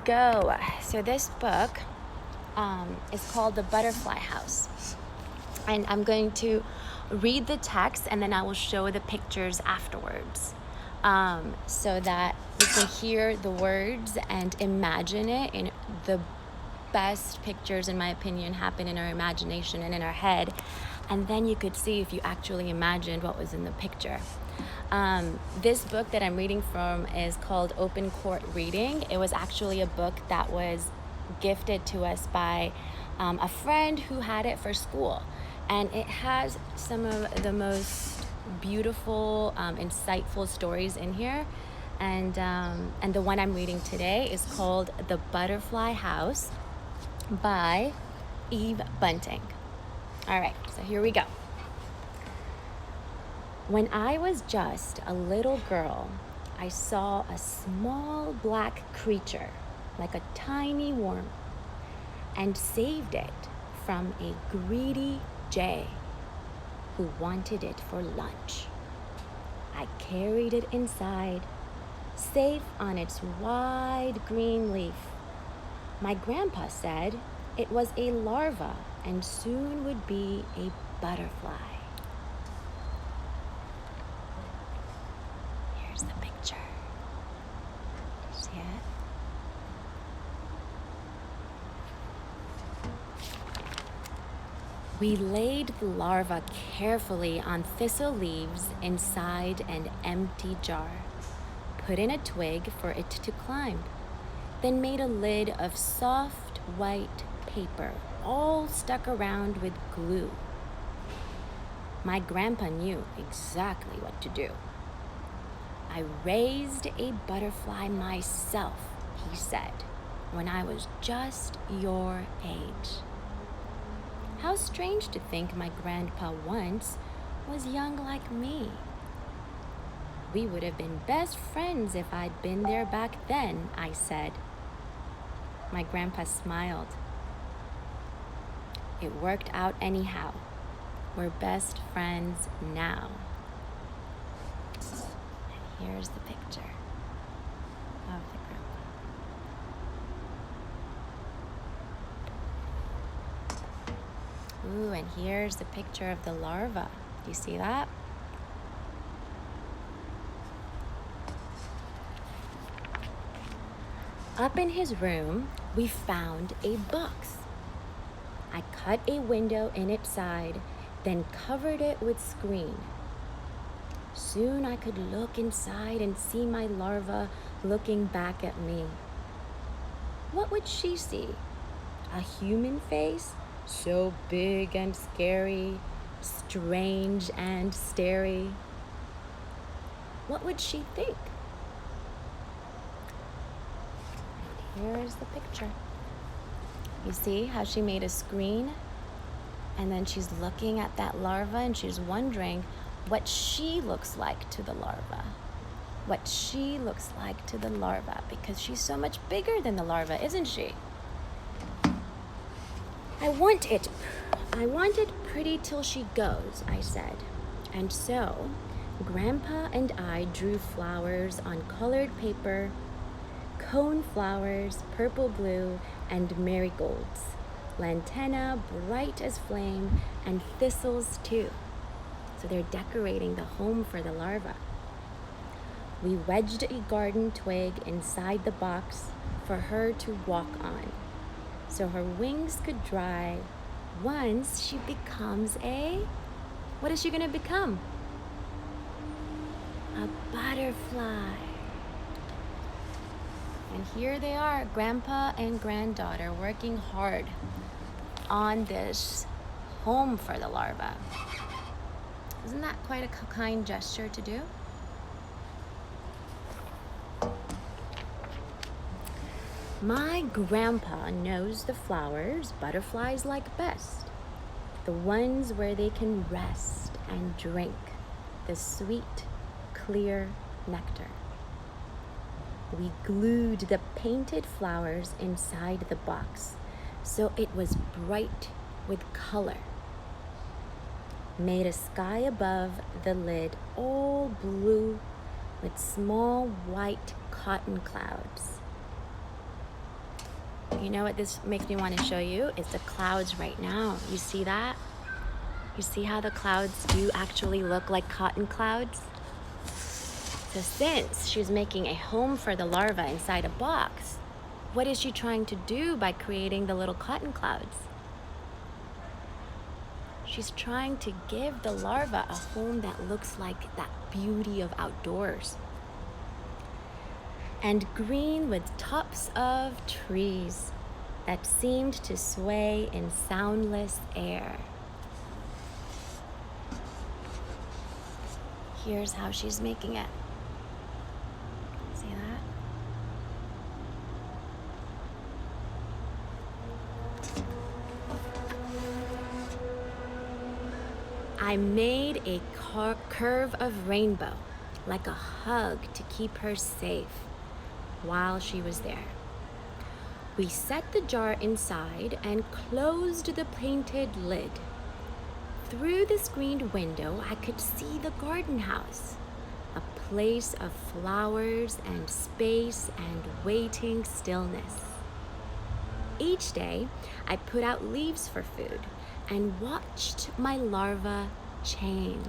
go. So this book is called The Butterfly House. And I'm going to read the text and then I will show the pictures afterwards so that you can hear the words and imagine it. And the best pictures, in my opinion, happen in our imagination and in our head. And then you could see if you actually imagined what was in the picture. This book that I'm reading from is called Open Court Reading. It was actually a book that was gifted to us by a friend who had it for school. And it has some of the most beautiful, insightful stories in here. And the one I'm reading today is called The Butterfly House by Eve Bunting. All right, so here we go. When I was just a little girl, I saw a small black creature, like a tiny worm, and saved it from a greedy jay who wanted it for lunch. I carried it inside, safe on its wide green leaf. My grandpa said it was a larva and soon would be a butterfly. Here's the picture. See it? We laid the larva carefully on thistle leaves inside an empty jar, put in a twig for it to climb, then made a lid of soft white paper, all stuck around with glue. My grandpa knew exactly what to do. I raised a butterfly myself, he said, when I was just your age. How strange to think my grandpa once was young like me. We would have been best friends if I'd been there back then, I said. My grandpa smiled. It worked out anyhow. We're best friends now. And here's the picture of the grandpa. Ooh, and here's the picture of the larva. Do you see that? Up in his room, we found a box. I cut a window in its side, then covered it with screen. Soon I could look inside and see my larva looking back at me. What would she see? A human face? So big and scary, strange and starey. What would she think? Here's the picture. You see how she made a screen? And then she's looking at that larva and she's wondering what she looks like to the larva. What she looks like to the larva, because she's so much bigger than the larva, isn't she? I want it pretty till she goes, I said. And so, Grandpa and I drew flowers on colored paper, cone flowers, purple blue, and marigolds, lantana bright as flame, and thistles too. So they're decorating the home for the larva. We wedged a garden twig inside the box for her to walk on, so her wings could dry once she becomes what is she gonna become? A butterfly. And here they are, Grandpa and granddaughter, working hard on this home for the larva. Isn't that quite a kind gesture to do? My grandpa knows the flowers butterflies like best, the ones where they can rest and drink the sweet, clear nectar. We glued the painted flowers inside the box so it was bright with color. Made a sky above the lid all blue with small white cotton clouds. You know what this makes me want to show you? It's the clouds right now. You see that? You see how the clouds do actually look like cotton clouds? So since she's making a home for the larva inside a box, what is she trying to do by creating the little cotton clouds? She's trying to give the larva a home that looks like that beauty of outdoors. And green with tops of trees that seemed to sway in soundless air. Here's how she's making it. See that? I made a curve of rainbow, like a hug to keep her safe while she was there. We set the jar inside and closed the painted lid. Through the screened window, I could see the garden house, a place of flowers and space and waiting stillness. Each day, I put out leaves for food and watched my larva change.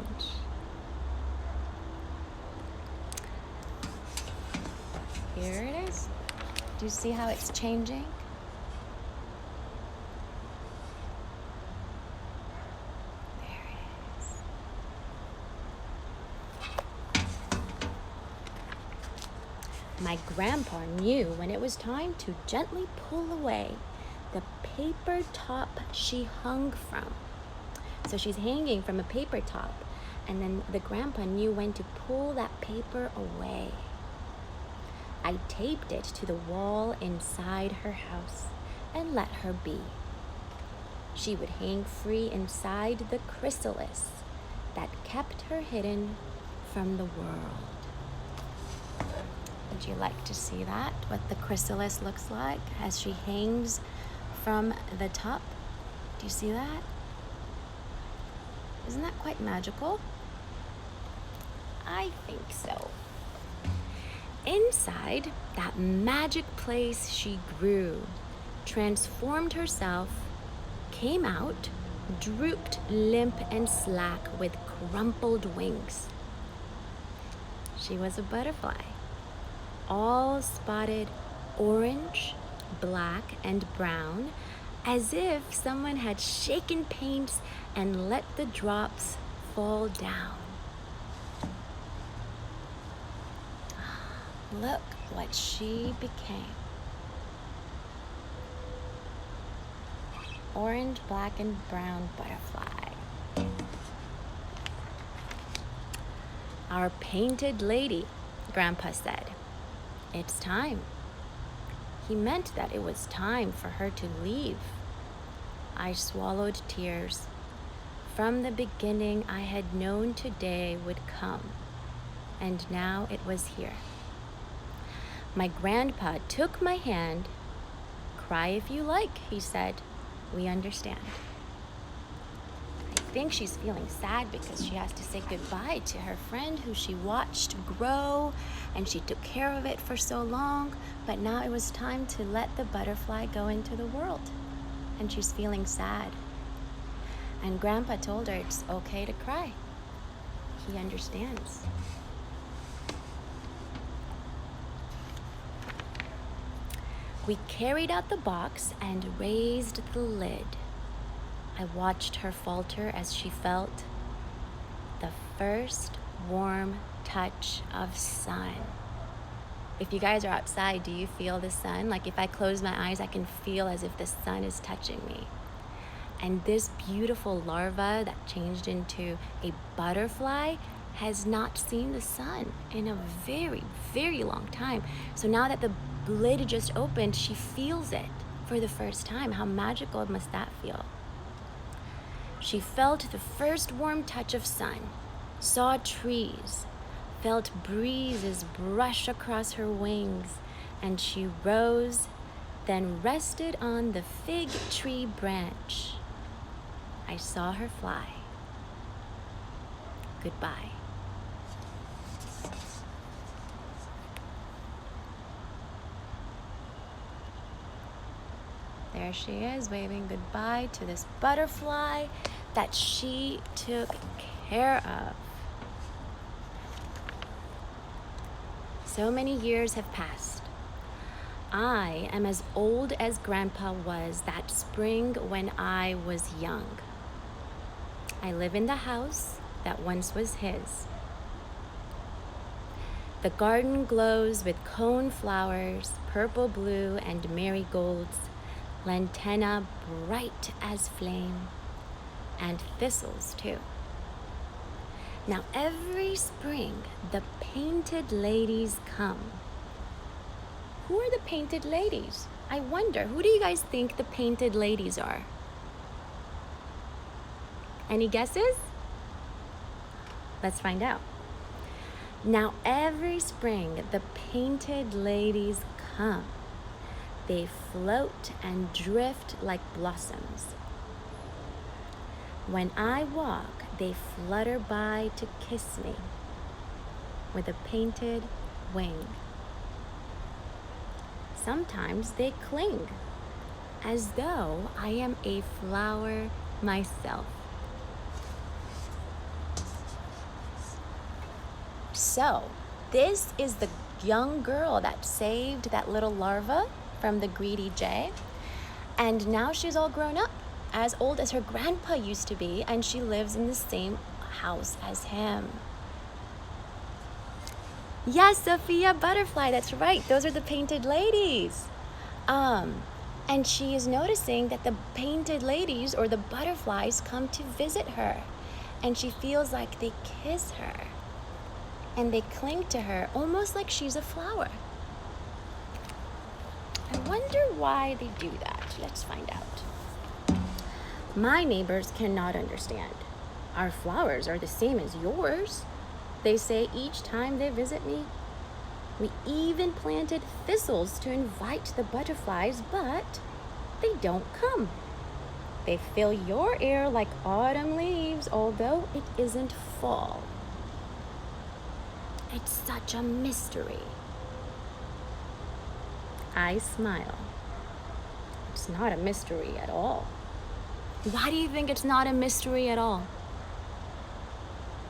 Here it is. Do you see how it's changing? My grandpa knew when it was time to gently pull away the paper top she hung from. So she's hanging from a paper top, and then the grandpa knew when to pull that paper away. I taped it to the wall inside her house and let her be. She would hang free inside the chrysalis that kept her hidden from the world. Would you like to see that? What the chrysalis looks like as she hangs from the top? Do you see that? Isn't that quite magical? I think so. Inside that magic place, she grew, transformed herself, came out, drooped limp and slack with crumpled wings. She was a butterfly, all spotted orange, black, and brown, as if someone had shaken paints and let the drops fall down. Look what she became. Orange, black, and brown butterfly. Our painted lady, Grandpa said. It's time. He meant that it was time for her to leave. I swallowed tears. From the beginning, I had known today would come, and now it was here. My grandpa took my hand. Cry if you like, he said. We understand. I think she's feeling sad because she has to say goodbye to her friend who she watched grow, and she took care of it for so long, but now it was time to let the butterfly go into the world, and she's feeling sad. And Grandpa told her it's okay to cry. He understands. We carried out the box and raised the lid. I watched her falter as she felt the first warm touch of sun. If you guys are outside, do you feel the sun? Like if I close my eyes, I can feel as if the sun is touching me. And this beautiful larva that changed into a butterfly has not seen the sun in a very, very long time. So now that the lid just opened, she feels it for the first time. How magical must that feel? She felt the first warm touch of sun, saw trees, felt breezes brush across her wings, and she rose, then rested on the fig tree branch. I saw her fly. Goodbye. There she is, waving goodbye to this butterfly that she took care of. So many years have passed. I am as old as Grandpa was that spring when I was young. I live in the house that once was his. The garden glows with cone flowers, purple, blue, and marigolds, lantana bright as flame, and thistles too. Now every spring, the painted ladies come. Who are the painted ladies? I wonder, who do you guys think the painted ladies are? Any guesses? Let's find out. Now every spring, the painted ladies come. They float and drift like blossoms. When I walk, they flutter by to kiss me with a painted wing. Sometimes they cling as though I am a flower myself. So, this is the young girl that saved that little larva from the greedy jay. And now she's all grown up, as old as her grandpa used to be, and she lives in the same house as him. Yes, Sophia Butterfly, that's right. Those are the painted ladies. And she is noticing that the painted ladies or the butterflies come to visit her. And she feels like they kiss her. And they cling to her almost like she's a flower. I wonder why they do that. Let's find out. My neighbors cannot understand. Our flowers are the same as yours, they say each time they visit me. We even planted thistles to invite the butterflies, but they don't come. They fill your air like autumn leaves, although it isn't fall. It's such a mystery. I smile. It's not a mystery at all. Why do you think it's not a mystery at all?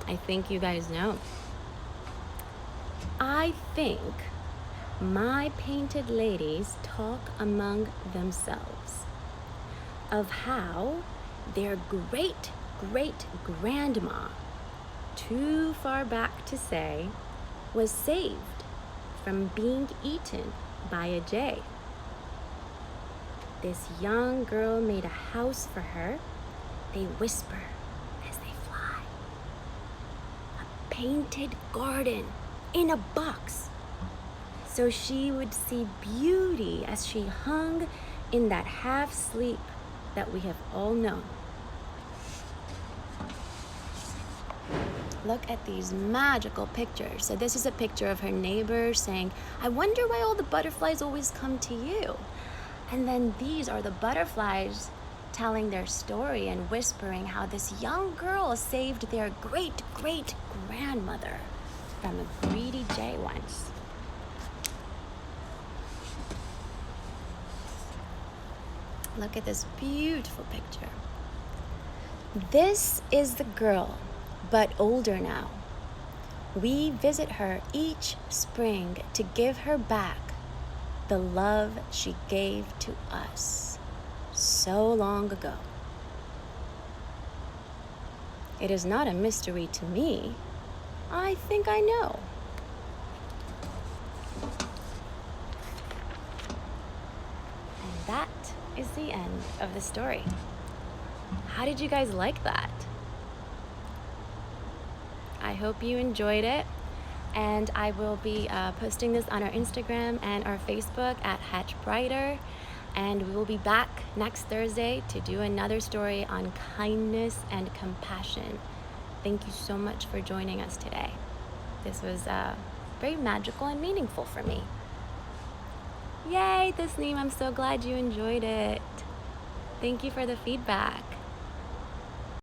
I think you guys know. I think my painted ladies talk among themselves of how their great-great-grandma, too far back to say, was saved from being eaten by a jay. This young girl made a house for her. They whisper as they fly. A painted garden in a box, so she would see beauty as she hung in that half sleep that we have all known. Look at these magical pictures. So this is a picture of her neighbor saying, I wonder why all the butterflies always come to you. And then these are the butterflies telling their story and whispering how this young girl saved their great-great-grandmother from a greedy jay once. Look at this beautiful picture. This is the girl, but older now. We visit her each spring to give her back the love she gave to us so long ago. It is not a mystery to me. I think I know. And that is the end of the story. How did you guys like that? I hope you enjoyed it, and I will be posting this on our Instagram and our Facebook at hatchbrighter, and we will be back next Thursday to do another story on kindness and compassion. Thank you so much for joining us today. This was very magical and meaningful for me. Yay, Tasneem, I'm so glad you enjoyed it. Thank you for the feedback.